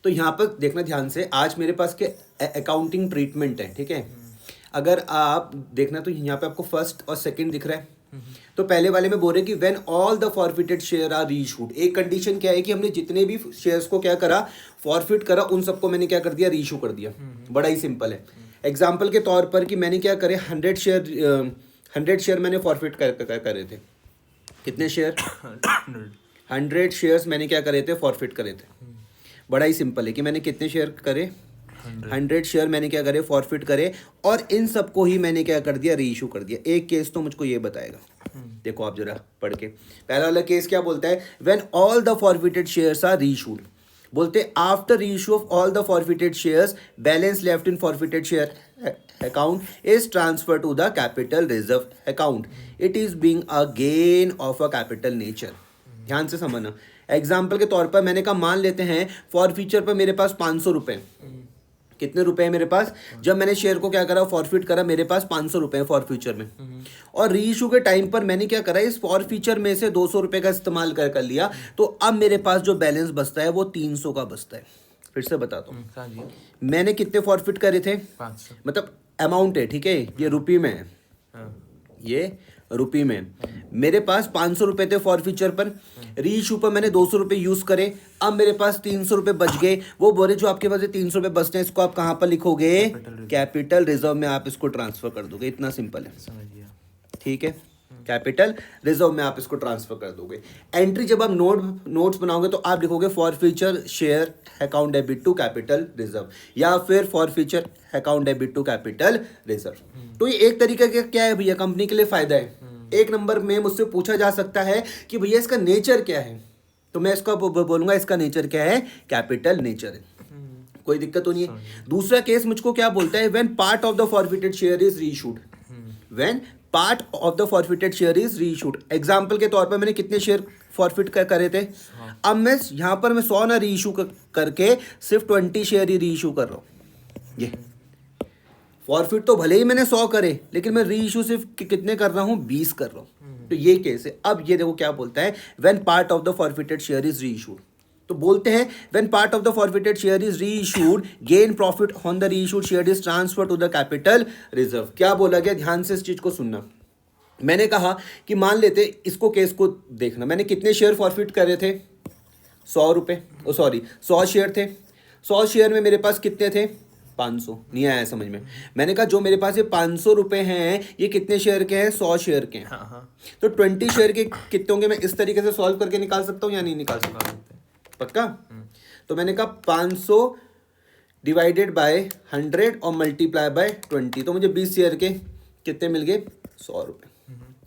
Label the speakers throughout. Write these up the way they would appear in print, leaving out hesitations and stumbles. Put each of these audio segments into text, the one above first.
Speaker 1: तो यहाँ पर देखना ध्यान से, आज मेरे पास के अकाउंटिंग ट्रीटमेंट है, ठीक है। अगर आप देखना तो यहाँ पे आपको फर्स्ट और सेकंड दिख रहा है। तो पहले वाले में बोल रहे कि when all the forfeited share are reissued, एक कंडीशन क्या है कि हमने जितने भी शेयर्स को क्या करा, फॉरफिट करा, उन सबको मैंने क्या कर दिया, रीइशू कर दिया। बड़ा ही सिंपल है। एग्जाम्पल के तौर पर कि मैंने क्या करे, 100 शेयर मैंने फॉरफिट करे थे। कितने शेयर? 100 शेयर्स मैंने क्या करे थे, फॉरफिट करे थे। बड़ा ही सिंपल है कि मैंने कितने शेयर करे, 100 शेयर मैंने क्या करे, फॉरफिट करे, और इन सबको ही मैंने क्या कर दिया, रीइशू कर दिया। एक केस तो मुझको ये बताएगा, देखो आप जरा पढ़ के। पहला वाला केस क्या बोलता है, when all the forfeited shares are reissued, बोलते after reissue of all the forfeited shares balance left in forfeited share account is transferred to the capital reserve account. It is being a gain of a capital nature. ध्यान से समझना। Example के तौर पर मैंने कहा, मान लेते हैं फॉर फ्यूचर पर मेरे पास 500 रुपये। कितने रुपए है मेरे पास? जब मैंने शेयर को क्या करा, फॉरफिट करा, मेरे पास 500 रुपये फॉर फ्यूचर में। और रीइशू के टाइम पर मैंने क्या करा, इस फॉर फ्यूचर में से 200 रुपये का इस्तेमाल कर लिया। तो अब मेरे पास जो बैलेंस बचता है वो 300 का बचता है। फिर से बताता हूँ, मैंने कितने फॉरफिट करे थे,
Speaker 2: 500,
Speaker 1: मतलब अमाउंट है, ठीक है, ये रुपये में है, ये रुपये में। मेरे पास 500 रुपये थे फॉर फ्यूचर पर, रीइशू पर मैंने 200 रुपये यूज़ करे, अब मेरे पास 300 रुपये बच गए। वो बोले जो आपके पास 300 रुपये बचते हैं, इसको आप कहाँ पर लिखोगे, कैपिटल रिजर्व में आप इसको ट्रांसफर कर दोगे। इतना सिंपल है,
Speaker 2: समझिए,
Speaker 1: ठीक है। कैपिटल रिजर्व में आप इसको ट्रांसफर कर दोगे। एंट्री जब आप नोट्स बनाओगे तो आप लिखोगे forfeiture share account debit to capital reserve, या फिर forfeiture account debit to capital reserve. तो ये एक तरीके का क्या है भैया, कंपनी के लिए फायदा है। एक नंबर में मुझसे पूछा जा सकता है कि भैया इसका नेचर क्या है, तो मैं इसका बोलूंगा इसका नेचर क्या है, कैपिटल नेचर है। कोई दिक्कत तो नहीं है। दूसरा केस मुझको क्या बोलता है, when part of the forfeited share is reissued, when part of the forfeited share is reissued. Example के तौर पर मैंने कितने शेयर फॉरफिट करे थे, अब मैं यहाँ पर मैं 100 ना रीइशू करके सिर्फ 20 शेयर ही रीइशू कर रहा हूँ। ये फॉरफिट तो भले ही मैंने 100 करे, लेकिन मैं रीइशू सिर्फ कितने कर रहा हूँ, 20 कर रहा हूँ। तो ये केस है। अब ये देखो क्या बोलता है, when part of the forfeited share is reissued, तो बोलते हैं when part of the forfeited share is reissued, gain profit on the reissued share is transfer to the capital reserve. क्या बोला गया, ध्यान से इस चीज को सुनना। मैंने कहा कि मान लेते, इसको केस को देखना, मैंने कितने शेयर फॉरफिट करे थे, 100 रुपये, सॉरी 100 शेयर थे। 100 शेयर में मेरे पास कितने थे, 500। नहीं आया समझ में। मैंने कहा जो मेरे पास ये 500 रुपये हैं, ये कितने शेयर के हैं, 100 शेयर के हैं। तो 20 शेयर के कितने होंगे, मैं इस तरीके से सॉल्व करके निकाल सकता हूँ या नहीं निकाल सकता, पक्का? तो मैंने कहा 500 डिवाइडेड बाय 100 और मल्टीप्लाई बाय 20, तो मुझे 20 शेयर के कितने मिल गए, 100 रुपये।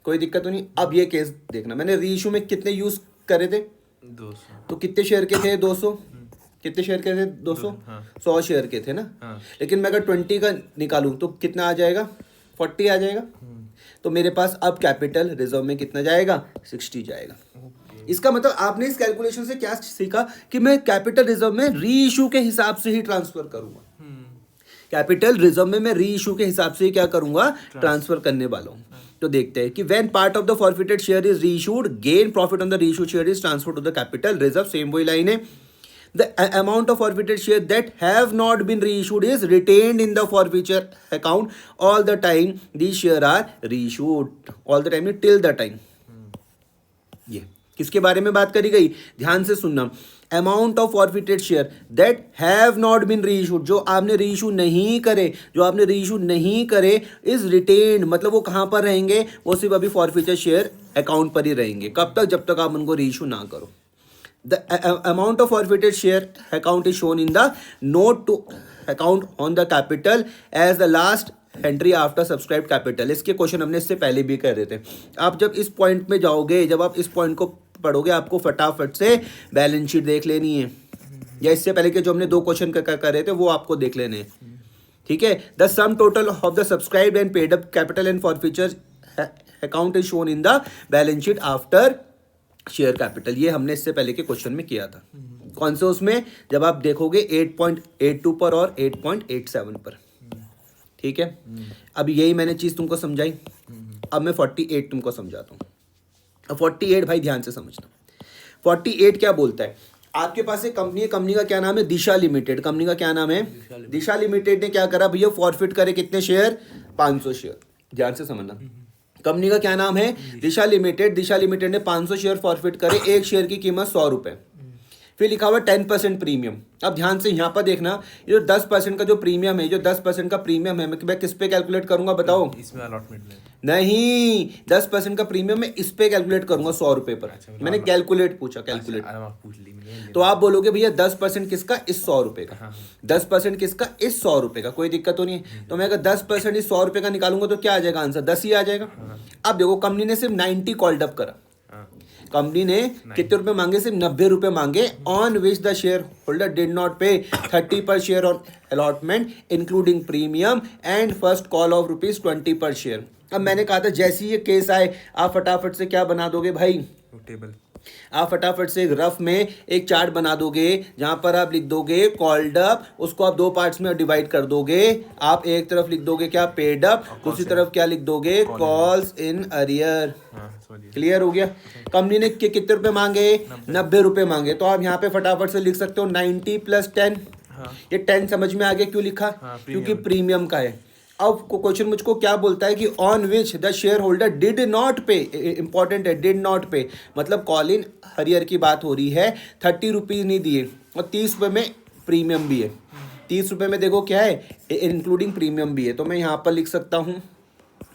Speaker 1: कोई दिक्कत तो नहीं। अब ये केस देखना, मैंने रीइशू में कितने यूज करे थे,
Speaker 2: 200,
Speaker 1: तो कितने शेयर के थे, 200। कितने शेयर के थे, 200, 100 शेयर के थे ना। लेकिन मैं अगर 20 का निकालूं तो कितना आ जाएगा, 40 आ जाएगा। तो मेरे पास अब कैपिटल रिजर्व में कितना जाएगा, 60 जाएगा। इसका मतलब आपने इस कैलकुलेशन से क्या सीखा कि मैं कैपिटल रिजर्व में रीइशू के हिसाब से ही ट्रांसफर करूंगा। कैपिटल रिजर्व में मैं रीइशू के हिसाब से ही क्या करूंगा, ट्रांसफर करने वाला हूं। तो देखते हैं कि when part of the forfeited share is reissued, gain profit on the reissued share is transferred to the capital reserve. Same वही लाइन है। The amount of forfeited share that have not been reissued is retained in the forfeiture account all the time these shares are reissued, all the time till the time। ये किसके बारे में बात करी गई, ध्यान से सुनना। Amount of forfeited share that have not been reissued, जो आपने रीइशू नहीं करे, जो आपने रीइशू नहीं करे, इज रिटेन्ड, मतलब वो कहाँ पर रहेंगे, वो सिर्फ अभी फॉरफिटेड शेयर अकाउंट पर ही रहेंगे। कब तक, जब तक आप उनको रीइशू ना करो। The amount of forfeited share account is shown in the note to account on the capital as the last entry after subscribed capital। इसके क्वेश्चन हमने इससे पहले भी कर रहे थे। आप जब इस पॉइंट में जाओगे, जब आप इस पॉइंट को पढ़ोगे, आपको फटाफट से बैलेंस शीट देख लेनी है, या इससे पहले के जो हमने 2 क्वेश्चन कर रहे थे वो आपको देख लेने हैं, ठीक है। The sum total of the subscribed and paid up capital and forfeiture account is shown in the balance sheet after share capital. ये हमने इससे पहले के क्वेश्चन में किया था। कौन से, उसमें जब आप देखोगे 8.82 पर और 8.87 पर, ठीक है। अब यही मैंने चीज़ तुमको समझाई। अब मैं 48 तुमको समझाता हूँ। अब 48 भाई ध्यान से समझना। 48 क्या बोलता है, आपके पास एक कंपनी है, कंपनी का क्या नाम है, दिशा लिमिटेड। कंपनी का क्या नाम है, दिशा लिमिटेड ने क्या करा भैया, फॉरफिट करे कितने शेयर, 500 शेयर। ध्यान से समझना, कंपनी का क्या नाम है, दिशा लिमिटेड। दिशा लिमिटेड ने 500 शेयर फॉरफिट करे, एक शेयर की कीमत 100 रुपए। फिर लिखा हुआ 10% प्रीमियम। अब ध्यान से यहाँ पर देखना, ये जो 10% का जो प्रीमियम है, जो 10% का प्रीमियम है, मैं किस पे कैलकुलेट करूंगा बताओ,
Speaker 2: इसमें अलॉटमेंट में
Speaker 1: नहीं, 10% का प्रीमियम मैं इस पे कैलकुलेट करूंगा 100 रुपए पर। मैंने कैलकुलेट पूछा, कैलकुलेट।
Speaker 2: पूछ ली मैंने।
Speaker 1: तो आप बोलोगे भैया 10% किसका, इस 100 रुपए का, 10% किसका, इस 100 रुपए का, कोई दिक्कत तो नहीं है। तो मैं अगर 10% इस 100 रुपए का निकालूंगा तो क्या आ जाएगा आंसर, 10 ही आ जाएगा। अब देखो कंपनी ने सिर्फ 90 कॉल्ड अप करा, कंपनी ने कितने रुपए मांगे, सिर्फ 90 रुपए मांगे, on which the share holder did not पे 30 पर share on allotment including premium and first call of ₹20 पर शेयर। अब मैंने कहा था जैसे ही ये केस आए आप फटाफट से क्या बना दोगे भाई,
Speaker 2: टेबल।
Speaker 1: आप फटाफट से एक रफ में एक चार्ट बना दोगे, जहां पर आप लिख दोगे कॉल्ड अप, उसको आप 2 पार्ट्स में डिवाइड कर दोगे। आप एक तरफ लिख दोगे क्या, पेड अप, दूसरी तरफ क्या लिख दोगे, कॉल्स इन अरियर। क्लियर हो गया। कंपनी ने कितने रुपए मांगे, 90 रुपए मांगे। तो आप यहाँ पे फटाफट से लिख सकते हो 90 + 10। ये 10 समझ में आ गया, क्यों लिखा, क्योंकि प्रीमियम का है। अब क्वेश्चन मुझको क्या बोलता है कि on which the share holder did not पे, इंपॉर्टेंट है, डिड नॉट पे, मतलब कॉलिन हरियर की बात हो रही है। 30 रुपीज़ नहीं दिए और 30 रुपये में प्रीमियम भी है। 30 रुपये में देखो क्या है, इंक्लूडिंग प्रीमियम भी है। तो मैं यहाँ पर लिख सकता हूँ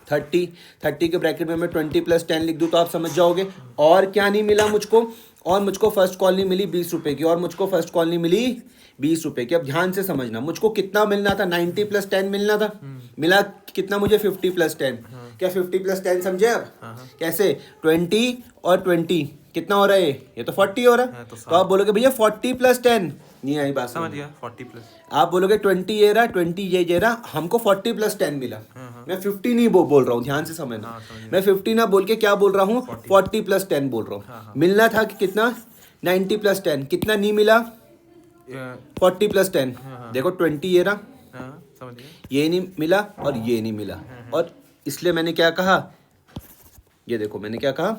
Speaker 1: 30 के ब्रैकेट में मैं 20 + 10 लिख दूँ तो आप समझ जाओगे। और क्या नहीं मिला मुझको, और मुझको फर्स्ट कॉल नहीं मिली 20 रुपये की, और मुझको फर्स्ट कॉल नहीं मिली 20 रुपये की। अब ध्यान से समझना, मुझको कितना मिलना था, 90 + 10 मिलना था, मिला कितना मुझे, 50 + 10। क्या 50 + 10 समझे अब, कैसे, 20 और 20 कितना हो रहा है, ये तो 40 हो रहा है। तो आप बोलोगे भैया 40 + 10, नहीं आई बात,
Speaker 2: समझ गया, 40+।
Speaker 1: आप बोलोगे 20 ये रहा, 20 ये रहा, हमको 40 + 10 मिला। मैं 50 नहीं बोल रहा हूँ, ध्यान से समझना, मैं 50 ना बोल के क्या बोल रहा हूँ, 40 + 10 बोल रहा हूँ। मिलना था कि कितना, 90 + 10, कितना नहीं मिला, 40 + 10। देखो 20 ये रहा,
Speaker 2: समझ गया,
Speaker 1: ये नहीं मिला और ये नहीं मिला, और इसलिए मैंने क्या कहा, ये देखो मैंने क्या कहा,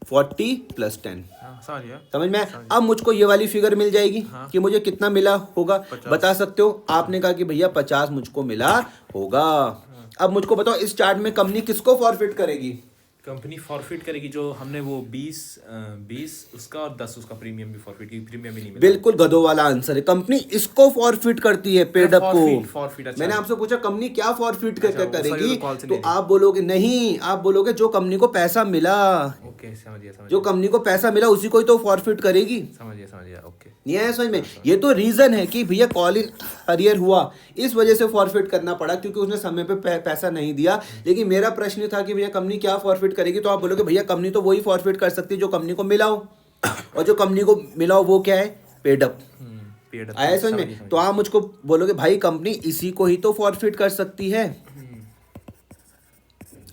Speaker 1: 40 + 10।
Speaker 2: समझ गया,
Speaker 1: समझ में। अब मुझको ये वाली फिगर मिल जाएगी कि मुझे कितना मिला होगा, बता सकते हो। आपने कहा कि भैया 50 मुझको मिला होगा। अब मुझको बताओ इस चार्ट में कंपनी किसको फॉरफिट करेगी,
Speaker 2: कंपनी फॉरफिट करेगी जो हमने वो 20 उसका और 10 उसका प्रीमियम भी फॉरफिट, क्योंकि प्रीमियम भी नहीं मिला।
Speaker 1: बिल्कुल गधों वाला आंसर है, कंपनी इसको फॉरफिट करती है, पेड अप को।
Speaker 2: फॉरफिट, अच्छा।
Speaker 1: मैंने आपसे पूछा कंपनी क्या फॉरफिट करेगी,
Speaker 2: तो
Speaker 1: तो आप बोलोगे नहीं, आप बोलोगे जो कंपनी को पैसा मिला,
Speaker 2: ओके, समझ गया,
Speaker 1: जो कंपनी को पैसा मिला उसी को ही तो फॉरफिट करेगी।
Speaker 2: समझ गया, ओके।
Speaker 1: नहीं आया समझ में। ये तो रीजन है कि भैया कॉलिन हरियर हुआ, इस वजह से फॉरफिट करना पड़ा, क्योंकि उसने समय पे पैसा नहीं दिया। लेकिन मेरा प्रश्न था कि भैया कंपनी क्या फॉरफिट करेगी, तो आप बोलोगे भैया कंपनी तो वही फॉरफिट कर सकती है जो कंपनी को मिला हो, और जो कंपनी को मिला हो वो क्या है, पेड अप। आया समझ में। तो आप मुझको बोलोगे भाई कंपनी इसी को ही तो फॉरफिट कर सकती है।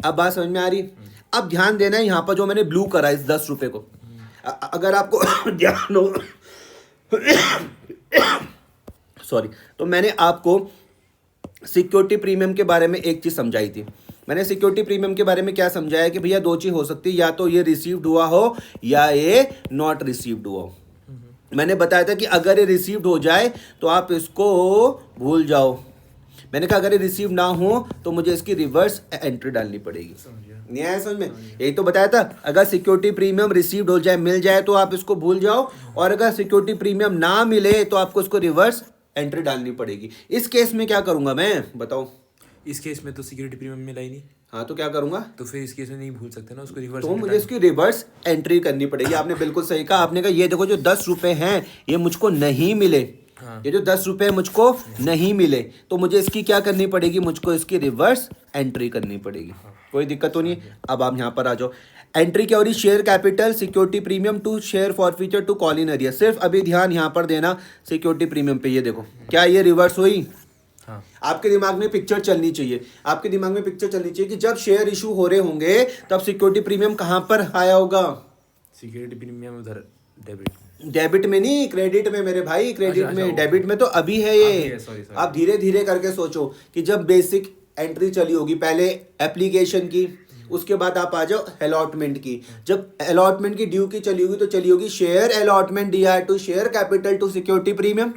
Speaker 1: अब बात समझ में आ रही। अब ध्यान देना है यहाँ पर जो मैंने ब्लू करा इस 10 रुपए को, अगर आपको ध्यान हो सॉरी, तो मैंने आपको सिक्योरिटी प्रीमियम के बारे में एक चीज समझाई थी। मैंने सिक्योरिटी प्रीमियम के बारे में क्या समझाया कि भैया 2 चीज हो सकती है, या तो ये रिसीव्ड हुआ हो या ये नॉट रिसीव्ड हुआ हो। मैंने बताया था कि अगर ये रिसीव्ड हो जाए तो आप इसको भूल जाओ। मैंने कहा अगर ये रिसीव ना हो तो मुझे इसकी रिवर्स एंट्री डालनी पड़ेगी। नहीं आया समझ में। यही तो बताया था, अगर सिक्योरिटी प्रीमियम रिसीव्ड हो जाए, मिल जाए तो आप इसको भूल जाओ, और अगर सिक्योरिटी प्रीमियम ना मिले तो आपको इसको रिवर्स एंट्री डालनी पड़ेगी। इस केस में क्या करूंगा मैं, बताओ।
Speaker 2: इस केस में तो सिक्योरिटी प्रीमियम मिला ही नहीं,
Speaker 1: हाँ तो क्या करूंगा,
Speaker 2: तो फिर इस केस में नहीं भूल सकते ना उसको, रिवर्स
Speaker 1: तो मुझे इसकी रिवर्स एंट्री करनी पड़ेगी। आपने बिल्कुल सही कहा। आपने कहा ये देखो जो 10 रुपए हैं ये मुझको नहीं मिले, ये जो 10 रुपए मुझको नहीं मिले, तो मुझे इसकी क्या करनी पड़ेगी, मुझको इसकी रिवर्स एंट्री करनी पड़ेगी। कोई दिक्कत तो नहीं है। अब आप यहाँ पर आ जाओ, एंट्री क्या हो रही, share capital, security premium to share forfeiture to calls in arrear. सिर्फ अभी ध्यान यहाँ पर देना सिक्योरिटी प्रीमियम पे। ये देखो क्या ये रिवर्स हुई।
Speaker 2: हाँ।
Speaker 1: आपके दिमाग में पिक्चर चलनी चाहिए, आपके दिमाग में पिक्चर चलनी चाहिए कि जब शेयर इशू हो रहे होंगे तब सिक्योरिटी प्रीमियम कहां पर आया होगा,
Speaker 2: सिक्योरिटी प्रीमियम उधर
Speaker 1: डेबिट में नहीं, क्रेडिट में मेरे भाई, क्रेडिट में। डेबिट में तो अभी है ये। आप धीरे धीरे करके सोचो कि जब बेसिक एंट्री चली होगी, पहले एप्लीकेशन की, उसके बाद आप आ जाओ अलॉटमेंट की। जब अलॉटमेंट की ड्यू की चली होगी तो चली होगी share allotment DR to share capital to security premium.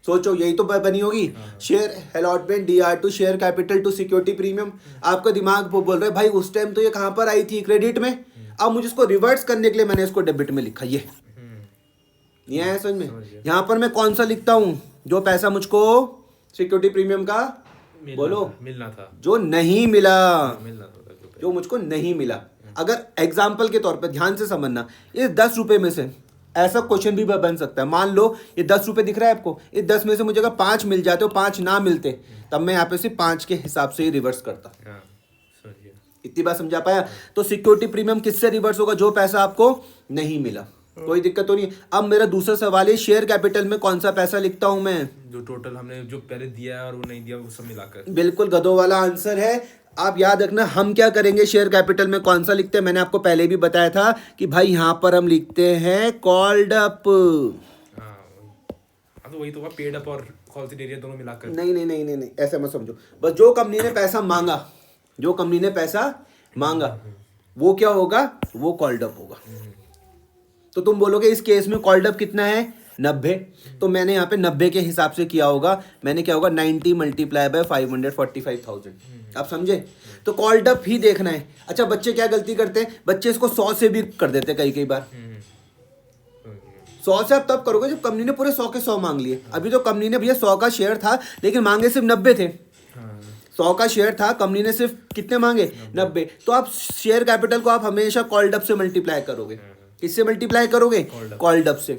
Speaker 1: सोचो यही तो बनी होगी, share allotment DR to share capital to security premium. आपका दिमाग वो बोल रहा है भाई उस टाइम तो ये कहाँ पर आई थी, क्रेडिट में, अब मुझे इसको रिवर्स करने के लिए मैंने इसको डेबिट में लिखा। ये नहीं आया समझ में? यहाँ पर मैं कौन सा लिखता हूँ, जो पैसा मुझको सिक्योरिटी प्रीमियम का बोलो
Speaker 2: मिलना था,
Speaker 1: जो नहीं मिला,
Speaker 2: मिलना था,
Speaker 1: जो मुझको नहीं मिला। अगर एग्जाम्पल के तौर पर ध्यान से समझना, इस 10 रुपए में से ऐसा क्वेश्चन भी बन सकता है, मान लो ये 10 रुपए दिख रहा है आपको, इस 10 में से मुझे अगर 5 मिल जाते और 5 ना मिलते, तब मैं यहाँ पे सिर्फ 5 के हिसाब से ही रिवर्स करता। इतनी बात समझा पाया? तो सिक्योरिटी प्रीमियम किससे रिवर्स होगा? जो पैसा आपको नहीं मिला। कोई दिक्कत तो नहीं। अब मेरा दूसरा सवाल है, शेयर कैपिटल में कौन सा पैसा लिखता हूं मैं?
Speaker 2: जो टोटल हमने जो पहले दिया है और वो नहीं दिया वो सब मिलाकर।
Speaker 1: बिल्कुल गधों वाला आंसर है। आप याद रखना हम क्या करेंगे, शेयर कैपिटल में कौन सा लिखते हैं, मैंने आपको पहले भी बताया था कि भाई यहाँ पर हम लिखते हैं कॉल्ड अप।
Speaker 2: तो वही तो हुआ, पेड अप और कॉल्ड एरिया दोनों मिलाकर।
Speaker 1: नहीं नहीं नहीं नहीं नहीं, ऐसा मत समझो। बस जो कंपनी ने पैसा मांगा, जो कंपनी ने पैसा मांगा वो क्या होगा, वो कॉल्ड अप होगा। तो तुम बोलोगे इस केस में कॉल्ड अप कितना है, 90। तो मैंने यहाँ पे 90 के हिसाब से किया होगा, मैंने क्या होगा 90 मल्टीप्लाई बाय 545,000। आप समझे? तो कॉल्ड अप ही देखना है। अच्छा बच्चे क्या गलती करते हैं, बच्चे इसको 100 से भी कर देते हैं कई बार। 100 से आप तब करोगे जब कंपनी ने पूरे 100 के 100 मांग लिए। अभी तो कंपनी ने भैया 100 का शेयर था लेकिन मांगे सिर्फ 90 थे। 100 का शेयर था, कंपनी ने सिर्फ कितने मांगे, 90। तो आप शेयर कैपिटल को आप हमेशा कॉल्ड अप से मल्टीप्लाई करोगे। किससे मल्टीप्लाई करोगे? कॉल्ड अप से।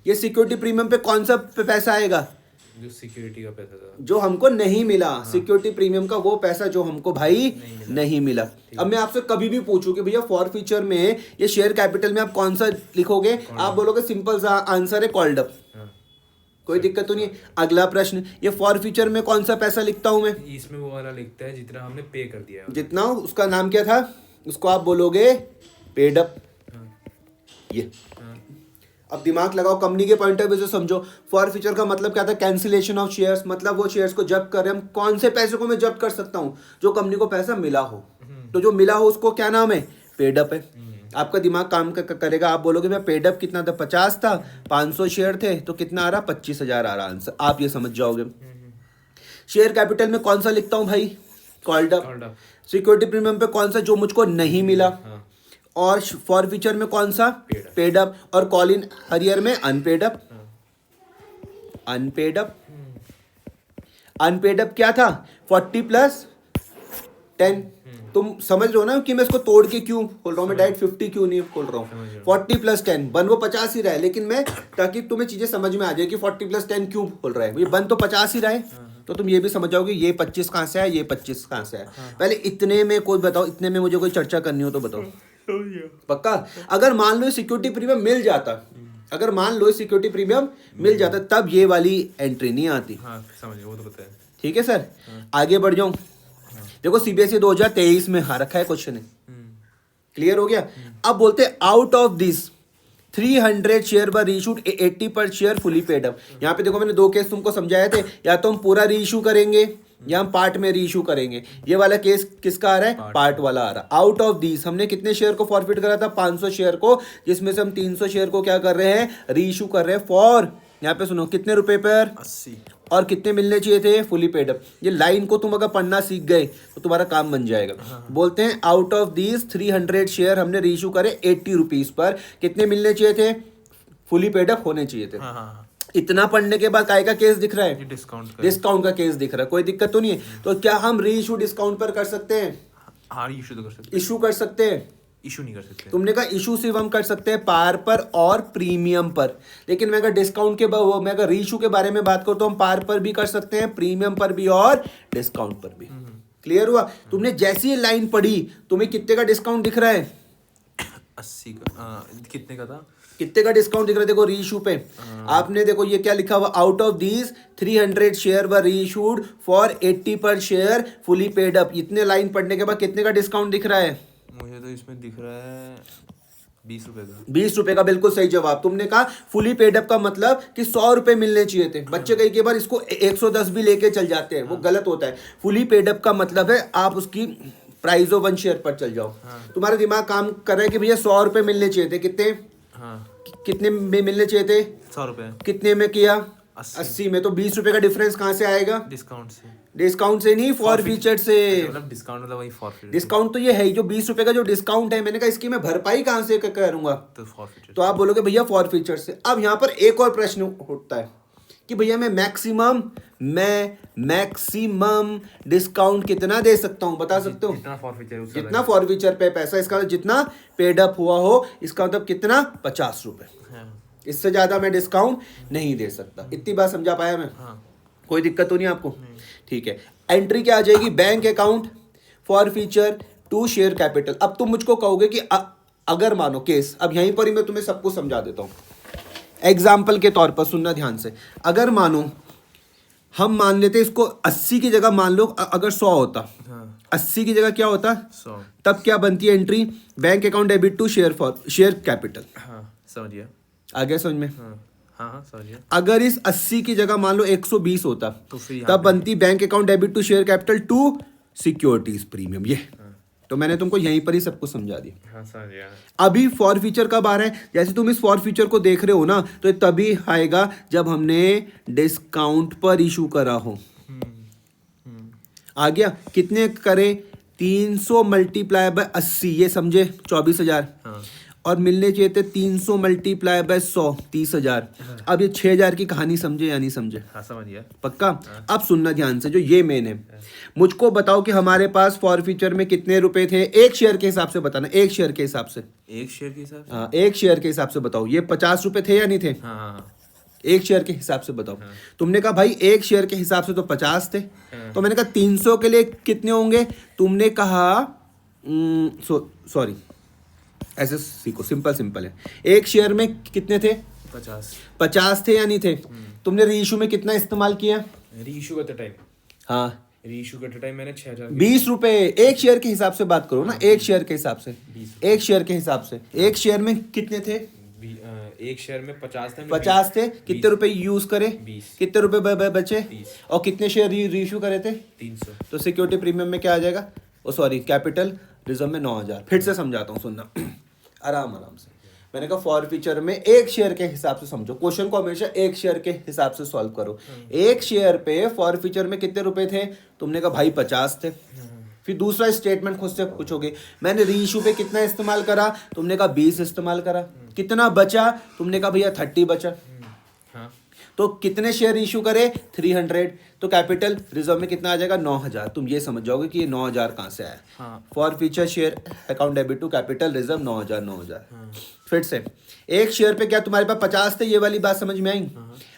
Speaker 1: ये सिक्योरिटी प्रीमियम पे कौन सा पैसा आएगा?
Speaker 2: जो सिक्योरिटी का पैसा था,
Speaker 1: जो हमको नहीं मिला। सिक्योरिटी प्रीमियम का वो पैसा जो हमको भाई नहीं मिला। अब मैं आपसे कभी भी पूछूं कि भैया फॉर फ्यूचर में ये शेयर कैपिटल में आप कौन सा लिखोगे, आप बोलोगे सिंपल सा आंसर है कॉल्ड अप। कोई दिक्कत तो नहीं। अगला प्रश्न, ये फॉर फ्यूचर में कौन सा पैसा लिखता हूं मैं?
Speaker 2: इसमें वो वाला लिखता है जितना हमने पे कर दिया है।
Speaker 1: जितना, उसका नाम क्या था, उसको आप बोलोगे पेड अप। ये अब दिमाग लगाओ, कंपनी के पॉइंट ऑफ व्यू से समझो। फॉर फ्यूचर का मतलब क्या था, कैंसिलेशन ऑफ शेयर्स, मतलब वो शेयर्स को जब्त कर रहे हैं हम। कौन से पैसे को मैं जब्त कर सकता हूँ? जो कंपनी को पैसा मिला हो। तो जो मिला हो उसको क्या नाम है, पेड अप है। आपका दिमाग काम करेगा, आप बोलोगे मैं पेड अप कितना था, 50 था, 500 शेयर थे तो कितना आ रहा, 25,000 आ रहा आंसर। आप ये समझ जाओगे। शेयर कैपिटल में कौन सा लिखता हूँ भाई, कॉल्ड अप। सिक्योरिटी प्रीमियम पे कौन सा, जो मुझको नहीं मिला। और फॉर फ्यूचर में कौन सा, पेड अप। और कॉल इन हरियर में unpaid up. Unpaid up, unpaid up क्या था, 40 + 10। तुम समझ रहे हो ना कि मैं इसको तोड़ के क्यों बोल रहा हूँ, मैं डायरेक्ट 50 क्यों नहीं बोल रहा हूँ। 40 + 10 बन वो 50 ही रहा है, लेकिन मैं ताकि तुम्हें चीजें समझ में आ जाए कि 40 + 10 क्यों बोल रहा है, ये बन तो 50 ही रहा है। तो तुम ये भी समझ जाओगे ये 25 कहाँ से है, ये 25 कहाँ से है। पहले इतने में कोई बताओ, इतने में मुझे कोई चर्चा करनी हो तो बताओ। पक्का? अगर मान लो सिक्योरिटी प्रीमियम मिल जाता, अगर मान लो सिक्योरिटी प्रीमियम मिल जाता, तब ये वाली एंट्री नहीं आती।
Speaker 2: समझिए, वो तो पता है।
Speaker 1: ठीक है सर, आगे बढ़ जाऊं। देखो सीबीएसई 2023 में रखा है क्वेश्चन है, क्लियर हो गया। अब बोलते हैं out of this 300 share were reissued 80 per share fully paid up. यहाँ पे देखो मैंने 2 केस तुमको समझाए थे, या तो हम पूरा रीइशू करेंगे या हम पार्ट में रीइशू करेंगे। ये वाला केस किसका आ रहा है, पार्ट वाला आ रहा है। आउट ऑफ दिस हमने कितने शेयर को फॉरफिट करा था, 500 शेयर को, जिसमें से हम 300 शेयर को क्या कर रहे हैं, रीइशू कर रहे हैं फॉर, यहाँ पे सुनो कितने रुपए पर,
Speaker 2: 80।
Speaker 1: और कितने मिलने चाहिए थे, फुली पेड अप। ये लाइन को तुम अगर पढ़ना सीख गए तो तुम्हारा काम बन जाएगा। बोलते हैं आउट ऑफ दिस 300 शेयर हमने रीइशू करे 80 रुपीज पर, कितने मिलने चाहिए थे, फुली पेड अप होने चाहिए थे। इतना पढ़ने के बाद काय का केस दिख रहा है, डिस्काउंट का केस दिख रहा है। कोई दिक्कत तो नहीं है। तो क्या हम रीइशू डिस्काउंट पर कर सकते हैं?
Speaker 2: हाँ, इशू तो कर सकते हैं।
Speaker 1: इशू कर सकते हैं,
Speaker 2: इशू नहीं कर सकते।
Speaker 1: तुमने कहा इशू सिर्फ हम कर सकते हैं पार पर और प्रीमियम पर, लेकिन मैं अगर डिस्काउंट के मैं अगर रीइशू के बारे में बात करूं तो हम पार पर भी कर सकते हैं, प्रीमियम पर भी और डिस्काउंट पर भी। क्लियर हुआ? तुमने जैसी ये लाइन पढ़ी, तुम्हें कितने का डिस्काउंट दिख रहा है,
Speaker 2: 80 का। कितने का था,
Speaker 1: कितने का डिस्काउंट दिख रहा है, देखो रीइशू पे आपने देखो ये क्या लिखा हुआ, out of these 300 share were reissued for 80 per share fully paid up. इतने लाइन पढ़ने के बाद कितने का डिस्काउंट दिख रहा है?
Speaker 2: मुझे तो इसमें दिख रहा है 20 रुपए का।
Speaker 1: 20 रुपए का, बिल्कुल सही जवाब। तुमने कहा फुली पेड अप का मतलब कि 100 रुपए मिलने चाहिए थे। बच्चे कई बार इसको 110 भी लेके चल जाते हैं, वो गलत होता है। फुली पेड अप का मतलब है आप उसकी प्राइस ऑफ 1 शेयर पर चल जाओ, तुम्हारा दिमाग काम कर रहा है कि भैया 100 रुपए मिलने चाहिए थे, कितने कितने में मिलने चाहिए थे?
Speaker 2: 100 रुपए।
Speaker 1: कितने में किया?
Speaker 2: 80
Speaker 1: में। तो 20 रुपए का डिफरेंस कहाँ से आएगा?
Speaker 2: डिस्काउंट से।
Speaker 1: डिस्काउंट से नहीं, फॉर फीचर से।
Speaker 2: मतलब डिस्काउंट मतलब वही फॉरफिट।
Speaker 1: डिस्काउंट तो ये है ही, जो 20 रुपए का जो डिस्काउंट है, मैंने कहा इसकी मैं भरपाई कहाँ से करूंगा?
Speaker 2: तो फॉरफिट।
Speaker 1: तो आप बोलोगे भैया फॉर फीचर से। अब यहाँ पर एक और प्रश्न उठता है कि भैया मैं मैक्सिमम डिस्काउंट कितना दे सकता हूँ, बता सकते हो?
Speaker 2: जितना फॉरफिचर है
Speaker 1: जितना फॉर फीचर पे पैसा, इसका मतलब जितना पेड अप हुआ हो, इसका मतलब कितना? 50 रुपए। इससे ज्यादा मैं डिस्काउंट नहीं दे सकता। इतनी बात समझा पाया मैं? कोई दिक्कत तो नहीं आपको? ठीक है। एंट्री क्या आ जाएगी? Bank account, forfeiture, to share capital. अब तुम मुझको कहोगे कि अगर मानो केस, अब यहीं पर ही मैं तुम्हें सब कुछ समझा देता हूं एग्जाम्पल के तौर पर, सुनना ध्यान से। अगर मानो हम मान लेते इसको 80 की जगह, मान लो अगर 100 होता, 80 की जगह क्या होता?
Speaker 2: 100।
Speaker 1: तब क्या बनती है entry? Bank account debit to share capital.
Speaker 2: समझ गया।
Speaker 1: आ गया समझ में?
Speaker 2: हाँ समझ गया।
Speaker 1: अगर इस 80 की जगह मान लो 120 होता,
Speaker 2: तो फिर
Speaker 1: तब बनती bank account debit to share capital to securities premium. ये तो मैंने तुमको यहीं पर ही सब कुछ समझा दिया।
Speaker 2: हाँ समझ गया।
Speaker 1: अभी फॉर फीचर कब आ रहा है? जैसे तुम इस फॉर फीचर को देख रहे हो ना, तो ये तभी आएगा जब हमने डिस्काउंट पर इशू करा हो। आ गया? कितने करें? 300 मल्टीप्लाई बाय 80, ये समझे? 24,000। और मिलने चाहिए थे 300 मल्टीप्लाई बाय 100, 30,000। अब ये 6,000 की कहानी समझे या नहीं समझे?
Speaker 2: हाँ समझ गया।
Speaker 1: पक्का? अब सुनना ध्यान से, जो ये मेन है, मुझको बताओ कि हमारे पास फॉर फीचर में कितने रुपए थे? एक शेयर के हिसाब से बताना, एक शेयर के हिसाब से।
Speaker 2: एक शेयर के हिसाब से?
Speaker 1: हाँ, एक शेयर के हिसाब से बताओ। ये 50 रुपए थे या नहीं थे?
Speaker 2: हाँ।
Speaker 1: एक शेयर के हिसाब से बताओ। तुमने कहा भाई एक शेयर के हिसाब से तो 50 थे। तो मैंने कहा 300 के लिए कितने होंगे? तुमने कहा सॉरी, ऐसे सीखो, सिंपल है। एक शेयर में कितने थे? 50 थे या नहीं थे? तुमने रीइशू में कितना इस्तेमाल किया?
Speaker 2: रीइशू करते टाइम?
Speaker 1: हाँ,
Speaker 2: रीइशू करते टाइम मैंने 6,000।
Speaker 1: 20 रुपए। एक शेयर के हिसाब से बात करो ना, एक शेयर के हिसाब से। एक शेयर के हिसाब से, एक शेयर में कितने थे?
Speaker 2: एक शेयर में 50 थे।
Speaker 1: 50 थे। कितने रुपए यूज करे?
Speaker 2: 20।
Speaker 1: कितने रुपए बचे?
Speaker 2: 30।
Speaker 1: और कितने शेयर रीइशू करे थे?
Speaker 2: 300।
Speaker 1: तो सिक्योरिटी प्रीमियम में क्या आ जाएगा? सॉरी, कैपिटल रिजर्व में 9,000। फिर से समझाता हूँ, सुनना आराम से। मैंने कहा फॉर फीचर में एक शेयर के हिसाब से समझो, क्वेश्चन को हमेशा एक शेयर के हिसाब से सॉल्व करो। एक शेयर पे फॉर फीचर में कितने रुपए थे? तुमने कहा भाई 50 थे। फिर दूसरा स्टेटमेंट खुद से पूछोगे, मैंने रीइशू पे कितना इस्तेमाल करा? तुमने कहा 20 इस्तेमाल करा। कितना बचा? तुमने कहा भैया 30 बचा। तो कितने शेयर इशू करे? 300। तो कैपिटल रिजर्व में कितना आ जाएगा? 9,000। तुम ये समझ जाओगे कि ये 9,000 कहाँ से आया। Forfeiture share account debit to capital reserve 9,000। फिर से, एक शेयर पे क्या तुम्हारे पास 50 थे? ये वाली बात समझ में आई?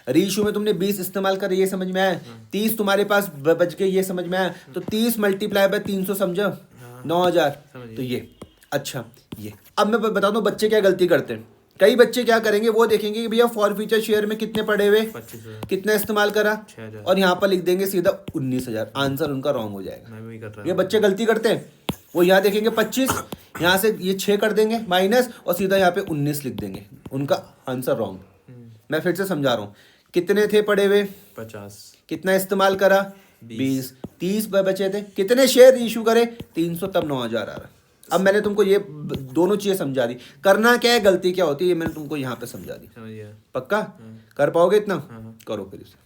Speaker 1: रीइशू में तुमने 20 इस्तेमाल करे, ये समझ में आया? 30 तुम्हारे पास बच गए, ये समझ में आया? तो 30 मल्टीप्लाई बाय 300 समझो, 9,000। तो ये अच्छा, ये अब मैं बता दूं बच्चे क्या गलती करते हैं। कई बच्चे क्या करेंगे, वो देखेंगे कि भैया फॉर फ्यूचर शेयर में कितने पड़े हुए,
Speaker 2: 25,000
Speaker 1: कितना इस्तेमाल करा,
Speaker 2: 6,000
Speaker 1: और यहाँ पर लिख देंगे सीधा 19,000। आंसर उनका रॉन्ग हो जाएगा।
Speaker 2: मैं भी कर रहा
Speaker 1: ये बच्चे गलती करते हैं। वो यहाँ देखेंगे 25, यहाँ से ये 6 कर देंगे माइनस, और सीधा यहाँ पे 19 लिख देंगे। उनका आंसर रॉन्ग। मैं फिर से समझा रहा हूँ, कितने थे पड़े हुए?
Speaker 2: 50।
Speaker 1: कितना इस्तेमाल करा? 20। 30 बचे थे। कितने शेयर इशू करे? 300, तब 9,000 आ रहा। अब मैंने तुमको ये दोनों चीजें समझा दी। करना क्या है, गलती क्या होती है, ये मैंने तुमको यहाँ पे समझा दी।
Speaker 2: समझ गया।
Speaker 1: पक्का कर पाओगे इतना? करो फिर इसे।